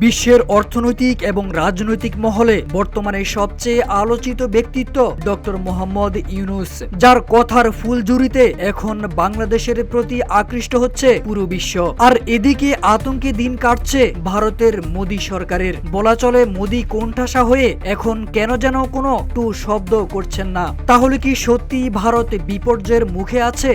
বিশ্বের অর্থনৈতিক এবং রাজনৈতিক মহলে বর্তমানে সবচেয়ে আলোচিত ব্যক্তিত্ব ডক্টর মোহাম্মদ ইউনূস, যার কথার ফুলঝুরিতে এখন বাংলাদেশের প্রতি আকৃষ্ট হচ্ছে পুরো বিশ্ব। আর এদিকে আতঙ্কে দিন কাটছে ভারতের মোদী সরকারের। বলা চলে মোদী কোণঠাসা হয়ে এখন কেন যেন কোনো টু শব্দ করছেন না। তাহলে কি সত্যি ভারত বিপর্যয়ের মুখে আছে?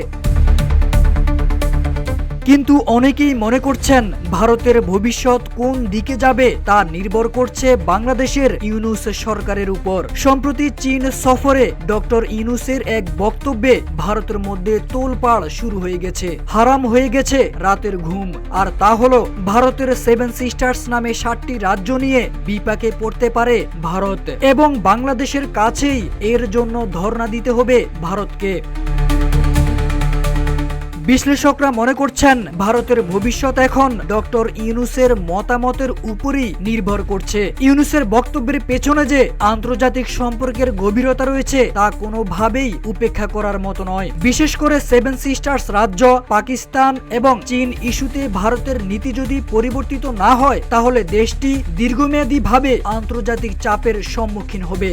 কিন্তু অনেকেই মনে করছেন ভারতের ভবিষ্যৎ কোন দিকে যাবে তা নির্ভর করছে বাংলাদেশের ইউনূস সরকারের উপর। সম্প্রতি চীন সফরে ডক্টর ইউনূসের এক বক্তব্যে ভারতের মধ্যে তোলপাড় শুরু হয়ে গেছে। হারাম হয়ে গেছে রাতের ঘুম। আর তা হলো ভারতের 7 সিস্টার্স নামে 7টি রাজ্য নিয়ে বিপাকে পড়তে পারে ভারত, এবং বাংলাদেশের কাছেই এর জন্য ধর্ণা দিতে হবে ভারতকে। বিশ্লেষকরা মনে করছেন ভারতের ভবিষ্যৎ এখন ডক্টর ইউনূসের মতামতের উপরই নির্ভর করছে। ইউনূসের বক্তব্যের পেছনে যে আন্তর্জাতিক সম্পর্কের গভীরতা রয়েছে তা কোনোভাবেই উপেক্ষা করার মতো নয়। বিশেষ করে 7 সিস্টার্স রাজ্য, পাকিস্তান এবং চীন ইস্যুতে ভারতের নীতি যদি পরিবর্তিত না হয় তাহলে দেশটি দীর্ঘমেয়াদীভাবে আন্তর্জাতিক চাপের সম্মুখীন হবে।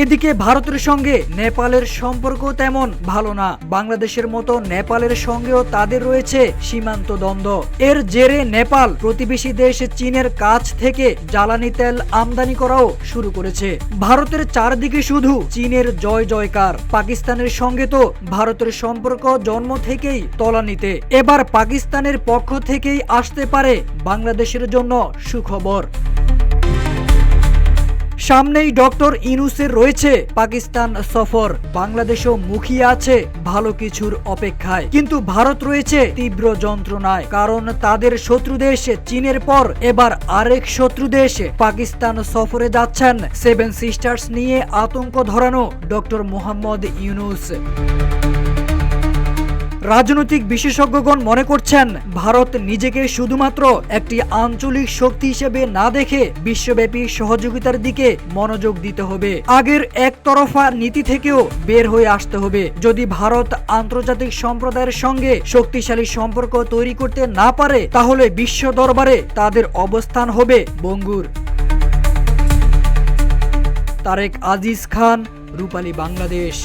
এদিকে ভারতের সঙ্গে নেপালের সম্পর্ক তেমন ভালো না। বাংলাদেশের মতো নেপালের সঙ্গেও তাদের রয়েছে সীমান্ত দ্বন্দ্ব। এর জেরে নেপাল প্রতিবেশী দেশ চীনের কাছ থেকে জ্বালানি তেল আমদানি করাও শুরু করেছে। ভারতের চারদিকে শুধু চীনের জয় জয়কার। পাকিস্তানের সঙ্গে তো ভারতের সম্পর্ক জন্ম থেকেই তলানিতে। এবার পাকিস্তানের পক্ষ থেকেই আসতে পারে বাংলাদেশের জন্য সুখবর। সামনেই ডক্টর ইউনূসের রয়েছে পাকিস্তান সফর। বাংলাদেশও মুখিয়ে আছে ভালো কিছুর অপেক্ষায়, কিন্তু ভারত রয়েছে তীব্র যন্ত্রণায়। কারণ তাদের শত্রু দেশ চীনের পর এবার আরেক শত্রু দেশ পাকিস্তান সফরে যাচ্ছেন 7 সিস্টার্স নিয়ে আতঙ্ক ধরানো ডক্টর মোহাম্মদ ইউনূস। রাজনৈতিক বিশেষজ্ঞগণ মনে করছেন ভারত নিজেকে শুধুমাত্র একটি আঞ্চলিক শক্তি হিসেবে না দেখে বিশ্বব্যাপী সহযোগিতার দিকে মনোযোগ দিতে হবে। আগের একতরফা নীতি থেকেও বের হয়ে আসতে হবে। যদি ভারত আন্তর্জাতিক সম্প্রদায়ের সঙ্গে শক্তিশালী সম্পর্ক তৈরি করতে না পারে তাহলে বিশ্ব দরবারে তাদের অবস্থান হবে ভঙ্গুর। তারেক আজিজ খান, রূপালী বাংলাদেশ।